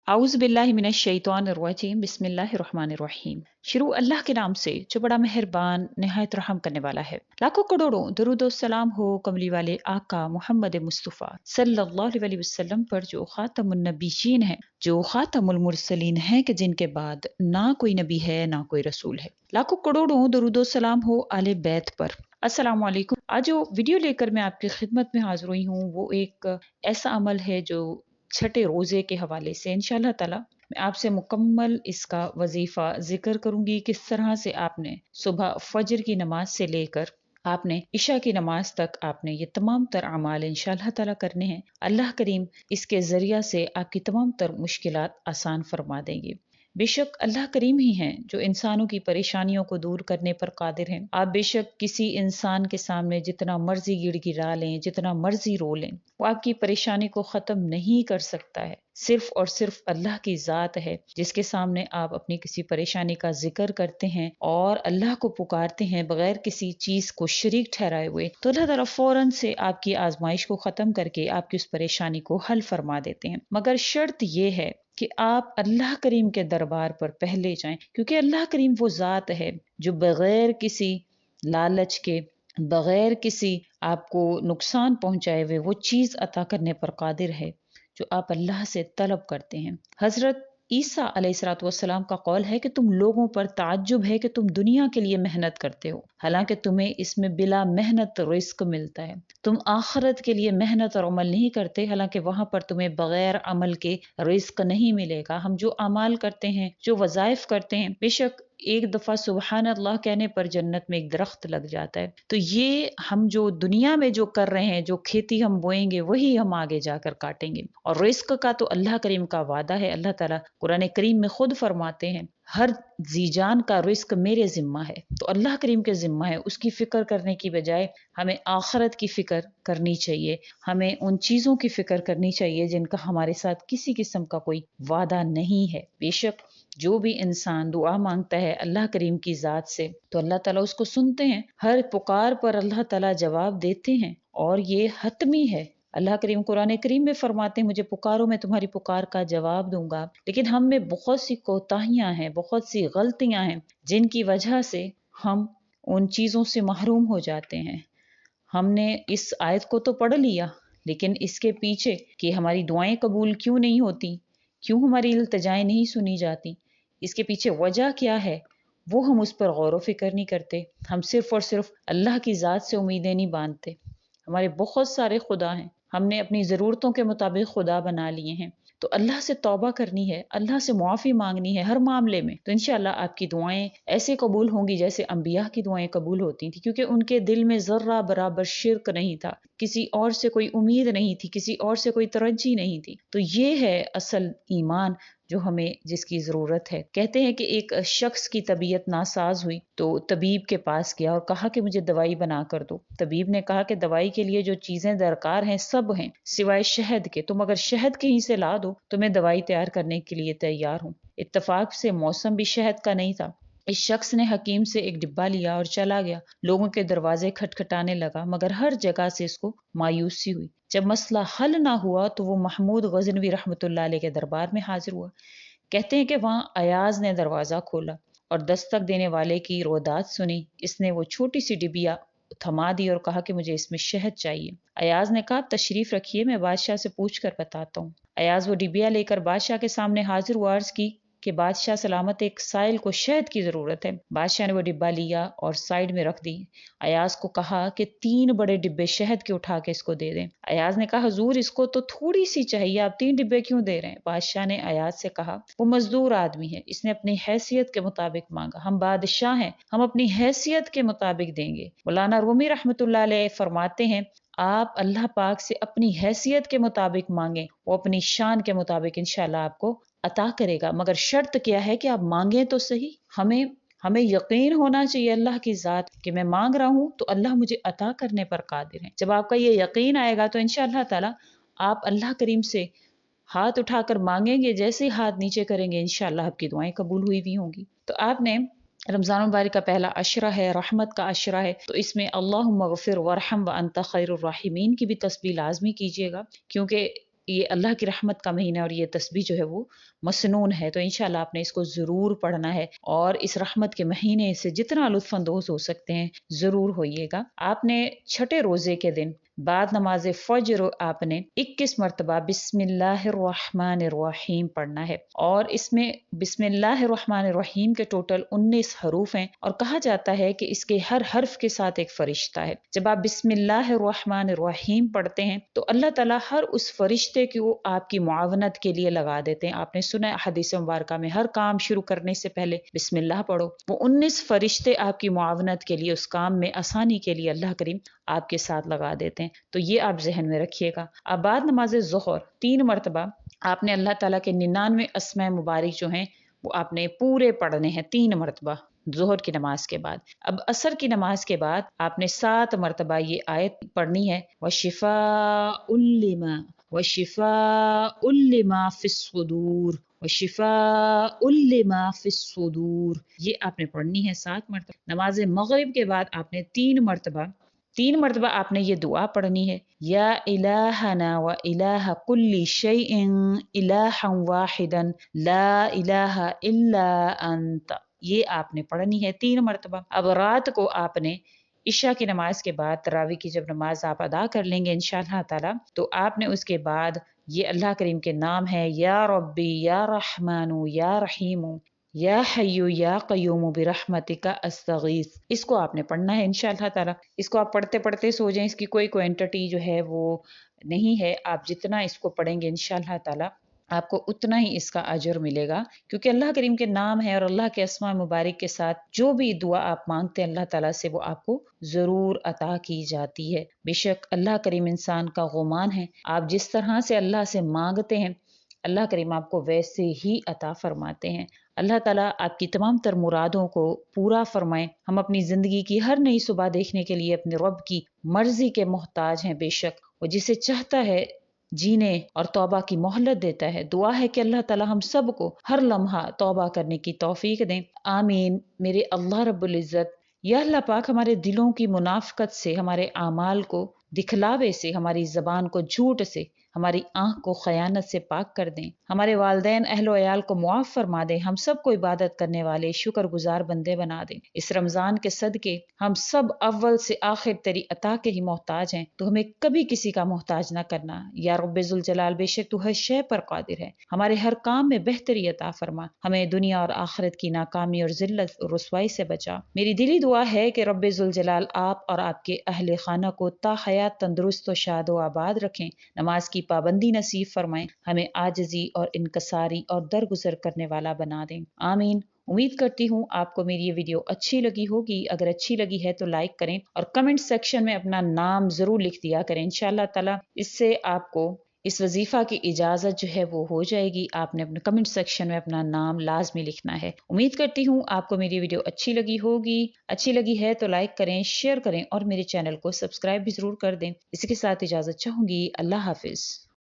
आउज़ बिल्लाहि मिनश शैतानिर रजीम बिस्मिल्लाहिर्रहमानिर्रहीम। शुरू अल्लाह के नाम से जो बड़ा मेहरबान निहायत रहम करने वाला है। लाखों करोड़ों दरूद और सलाम हो कमली वाले आका मोहम्मद मुस्तफ़ा सल्लल्लाहु अलैहि वसल्लम पर, जो खातमुन नबीयीन है, जो खातमुल मुरसलीन है, कि जिनके बाद ना कोई नबी है ना कोई रसूल है। लाखों करोड़ों दरूद और सलाम हो आले बैत पर। अस्सलाम वालेकुम। आज जो वीडियो लेकर मैं आपकी खिदमत में हाजिर हुई हूँ वो एक ऐसा अमल है जो छठे रोजे के हवाले से इंशाल्लाह ताला मैं आपसे मुकम्मल इसका वजीफा जिक्र करूंगी। किस तरह से आपने सुबह फजर की नमाज से लेकर आपने इशा की नमाज तक आपने ये तमाम तर अमाल इंशाल्लाह ताला करने हैं। अल्लाह करीम इसके जरिया से आपकी तमाम तर मुश्किलात आसान फरमा देंगे। बेशक अल्लाह करीम ही हैं जो इंसानों की परेशानियों को दूर करने पर कादिर हैं। आप बेशक किसी इंसान के सामने जितना मर्जी गिड़गिड़ा लें, जितना मर्जी रो लें, वो आपकी परेशानी को ख़त्म नहीं कर सकता है। सिर्फ और सिर्फ अल्लाह की ज़ात है जिसके सामने आप अपनी किसी परेशानी का जिक्र करते हैं और अल्लाह को पुकारते हैं बगैर किसी चीज़ को शरीक ठहराए हुए, तो अल्लाह ताला फ़ौरन से आपकी आजमाइश को ख़त्म करके आपकी उस परेशानी को हल फरमा देते हैं। मगर शर्त ये है कि आप अल्लाह करीम के दरबार पर पहले जाएं, क्योंकि अल्लाह करीम वो ज़ात है जो बगैर किसी लालच के, बगैर किसी आपको नुकसान पहुंचाए हुए वो चीज़ अता करने पर कादिर है जो आप अल्लाह से तलब करते हैं। हज़रत ईसा अलैहिस्सलातु वस्सलाम का कौल है कि तुम लोगों पर ताज्जुब है कि तुम दुनिया के लिए मेहनत करते हो, हालांकि तुम्हें इसमें बिला मेहनत रिस्क मिलता है। तुम आखिरत के लिए मेहनत और अमल नहीं करते, हालांकि वहां पर तुम्हें बगैर अमल के रिस्क नहीं मिलेगा। हम जो अमाल करते हैं, जो वज़ाइफ करते हैं, बेशक एक दफा सुबहान अल्लाह कहने पर जन्नत में एक दरख्त लग जाता है। तो ये हम जो दुनिया में जो कर रहे हैं, जो खेती हम बोएंगे वही हम आगे जाकर काटेंगे। और रिस्क का तो अल्लाह करीम का वादा है। अल्लाह ताला कुरान करीम में खुद फरमाते हैं, हर जीजान का रिस्क मेरे जिम्मा है। तो अल्लाह करीम के जिम्मा है। उसकी फिक्र करने की बजाय हमें आखिरत की फिक्र करनी चाहिए। हमें उन चीजों की फिक्र करनी चाहिए जिनका हमारे साथ किसी किस्म का कोई वादा नहीं है। बेशक जो भी इंसान दुआ मांगता है अल्लाह करीम की ज़ात से, तो अल्लाह ताला उसको सुनते हैं। हर पुकार पर अल्लाह ताला जवाब देते हैं और ये हतमी है। अल्लाह करीम कुरान करीम में फरमाते हैं, मुझे पुकारो मैं तुम्हारी पुकार का जवाब दूंगा। लेकिन हम में बहुत सी कोताहियां हैं, बहुत सी गलतियां हैं जिनकी वजह से हम उन चीज़ों से महरूम हो जाते हैं। हमने इस आयत को तो पढ़ लिया, लेकिन इसके पीछे कि हमारी दुआएं कबूल क्यों नहीं होती, क्यों हमारी इल्तिजाएं नहीं सुनी जाती, इसके पीछे वजह क्या है, वो हम उस पर गौर व फिक्र नहीं करते। हम सिर्फ और सिर्फ अल्लाह की ज़ात से उम्मीदें नहीं बांधते। हमारे बहुत सारे खुदा हैं, हमने अपनी ज़रूरतों के मुताबिक खुदा बना लिए हैं। तो अल्लाह से तौबा करनी है, अल्लाह से मुआफ़ी मांगनी है हर मामले में, तो इंशाअल्लाह आपकी दुआएं ऐसे कबूल होंगी जैसे अंबिया की दुआएं कबूल होती थी, क्योंकि उनके दिल में ज़र्रा बराबर शिर्क नहीं था, किसी और से कोई उम्मीद नहीं थी, किसी और से कोई तरज्जी नहीं थी। तो ये है असल ईमान जो हमें जिसकी ज़रूरत है। कहते हैं कि एक शख्स की तबीयत नासाज हुई तो तबीब के पास गया और कहा कि मुझे दवाई बना कर दो। तबीब ने कहा कि दवाई के लिए जो चीज़ें दरकार हैं सब हैं सिवाय शहद के, तुम अगर शहद कहीं से ला दो तो मैं दवाई तैयार करने के लिए तैयार हूँ। इत्तेफाक से मौसम भी शहद का नहीं था। इस शख्स ने हकीम से एक डिब्बा लिया और चला गया। लोगों के दरवाजे खटखटाने लगा, मगर हर जगह से इसको मायूसी हुई। जब मसला हल ना हुआ तो वो महमूद गजनवी रहमतुल्लाह अलैह के दरबार में हाजिर हुआ। कहते हैं कि वहां अयाज ने दरवाजा खोला और दस्तक देने वाले की रोदात सुनी। इसने वो छोटी सी डिबिया थमा दी और कहा कि मुझे इसमें शहद चाहिए। अयाज ने कहा तशरीफ रखिए, मैं बादशाह से पूछ कर बताता हूँ। अयाज वो डिबिया लेकर बादशाह के सामने हाजिर हुआ। अर्ज की कि बादशाह सलामत, एक साइल को शहद की जरूरत है। बादशाह ने वो डिब्बा लिया और साइड में रख दी। अयाज को कहा कि 3 बड़े डिब्बे शहद के उठा के इसको दे दें। अयाज ने कहा हुजूर इसको तो थोड़ी सी चाहिए, आप 3 डिब्बे क्यों दे रहे हैं? बादशाह ने अयाज से कहा वो मजदूर आदमी है, इसने अपनी हैसियत के मुताबिक मांगा, हम बादशाह हैं, हम अपनी हैसियत के मुताबिक देंगे। मौलाना रूमी रहमतुल्लाह अलैह फरमाते हैं आप अल्लाह पाक से अपनी हैसियत के मुताबिक मांगे, वो अपनी शान के मुताबिक इंशाल्लाह आपको अता करेगा। मगर शर्त क्या है कि आप मांगे तो सही। हमें हमें यकीन होना चाहिए अल्लाह की ज़ात कि मैं मांग रहा हूँ तो अल्लाह मुझे अता करने पर कादिर है। जब आपका ये यकीन आएगा तो इंशाअल्लाह ताला आप अल्लाह करीम से हाथ उठाकर मांगेंगे, जैसे ही हाथ नीचे करेंगे इंशाअल्लाह आपकी दुआएं कबूल हुई भी होंगी। तो आपने रमज़ान मुबारक का पहला अशरा है, रहमत का अशरा है, तो इसमें अल्लाहुम्मा गफिर वरहम व अंता खैरुर राहिमीन की भी तस्बीह लाजमी कीजिएगा, क्योंकि ये अल्लाह की रहमत का महीना और ये तस्बीह जो है वो मसनून है, तो इंशाल्लाह आपने इसको ज़रूर पढ़ना है और इस रहमत के महीने से जितना लुत्फ़ अंदोज़ हो सकते हैं ज़रूर होइएगा। आपने छठे रोज़े के दिन बाद नमाज फज्र आपने 21 मरतबा बिस्मिल्लाहिर्रहमानिर्रहीम पढ़ना है और इसमें बिस्मिल्लाहिर्रहमानिर्रहीम के टोटल 19 हरूफ हैं और कहा जाता है कि इसके हर हर्फ के साथ एक फरिश्ता है। जब आप बिस्मिल्लाहिर्रहमानिर्रहीम पढ़ते हैं तो अल्लाह ताला हर उस फरिश्ते को आपकी मुआवनत के लिए लगा देते हैं। आपने सुना है हदीस मुबारका में हर काम शुरू करने से पहले बिस्मिल्लाह पढ़ो। वो 19 फरिश्ते आपकी मुआवनत के लिए, उस काम में आसानी के लिए अल्लाह करीम आपके साथ लगा देते हैं। तो ये आप जहन में रखिएगा। अब बाद नमाज ज़ोहर 3 मरतबा आपने अल्लाह ताला के 99 अस्माए मुबारक जो हैं वो आपने पूरे पढ़ने हैं 3 मरतबा ज़ोहर की नमाज के बाद। अब असर की नमाज के बाद आपने 7 मरतबा ये आयत पढ़नी है, वशिफ़ाउल लिमा वशिफ़ाउल लिमा फ़िस्सुदूर वशिफ़ाउल लिमा फ़िस्सुदूर, ये आपने पढ़नी है 7 मरतबा। नमाज मगरिब के बाद आपने 3 मरतबा आपने ये दुआ पढ़नी है, या इलाहना व इलाहा कुल्ली शैइन इलाहन वाहिदन ला इलाहा इल्ला अंत, ये आपने पढ़नी है 3 मरतबा। अब रात को आपने इशा की नमाज के बाद तरावी की जब नमाज आप अदा कर लेंगे इंशाअल्लाह ताला, तो आपने उसके बाद ये अल्लाह करीम के नाम है, या रब्बी या रहमानु या रहीमु या हय्यु या क़य्यूमु बिरहमतिका अस्तगीस, इसको आपने पढ़ना है इंशाअल्लाह ताला। इसको आप पढ़ते पढ़ते सो जाएं, इसकी कोई क्वांटिटी जो है वो नहीं है। आप जितना इसको पढ़ेंगे इंशाअल्लाह ताला आपको उतना ही इसका अजर मिलेगा, क्योंकि अल्लाह करीम के नाम है और अल्लाह के अस्मा मुबारक के साथ जो भी दुआ आप मांगते हैं अल्लाह ताला से वो आपको जरूर अता की जाती है। बेशक अल्लाह करीम इंसान का गुमान है, आप जिस तरह से अल्लाह से मांगते हैं अल्लाह करीम आपको वैसे ही अता फरमाते हैं। अल्लाह ताला आपकी तमाम तर मुरादों को पूरा फरमाए। हम अपनी ज़िंदगी की हर नई सुबह देखने के लिए अपने रब की मर्जी के मोहताज हैं। बेशक वो जिसे चाहता है जीने और तौबा की मोहलत देता है। दुआ है कि अल्लाह ताला हम सब को हर लम्हा तौबा करने की तौफीक दें। आमीन। मेरे अल्लाह रब्बुल इज़्ज़त, या अल्लाह पाक हमारे दिलों की मुनाफ़कत से, हमारे आमाल को दिखलावे से, हमारी ज़बान को झूठ से, हमारी आँख को खयानत से पाक कर दें। हमारे वालिदैन अहलो अयाल को मुआफ़ फरमा दें। हम सब को इबादत करने वाले शुक्रगुजार बंदे बना दें। इस रमज़ान के सदके हम सब अव्वल से आखिर तेरी अता के ही मोहताज हैं, तो हमें कभी किसी का मोहताज ना करना। या रब्बे ज़ुल जलाल, बेशक तू हर शय पर कादिर है। हमारे हर काम में बेहतरी अता फरमा। हमें दुनिया और आखिरत की नाकामी और जिल्लत और रुसवाई से बचा। मेरी दिली दुआ है कि रब्बे ज़ुल जलाल आप और आपके अहले खाना को ता हयात तंदुरुस्त और शाद व आबाद रखें। नमाज की पाबंदी नसीब फरमाएं। हमें आजिज़ी और इनकसारी और दरगुजर करने वाला बना दें। आमीन। उम्मीद करती हूँ आपको मेरी ये वीडियो अच्छी लगी होगी। अगर अच्छी लगी है तो लाइक करें और कमेंट सेक्शन में अपना नाम जरूर लिख दिया करें। इंशाअल्लाह ताला इससे आपको इस वजीफा की इजाजत जो है वो हो जाएगी। आपने अपने कमेंट सेक्शन में अपना नाम लाजमी लिखना है। उम्मीद करती हूँ आपको मेरी वीडियो अच्छी लगी होगी। अच्छी लगी है तो लाइक करें, शेयर करें और मेरे चैनल को सब्सक्राइब भी जरूर कर दें। इसी के साथ इजाजत चाहूंगी। अल्लाह हाफिज।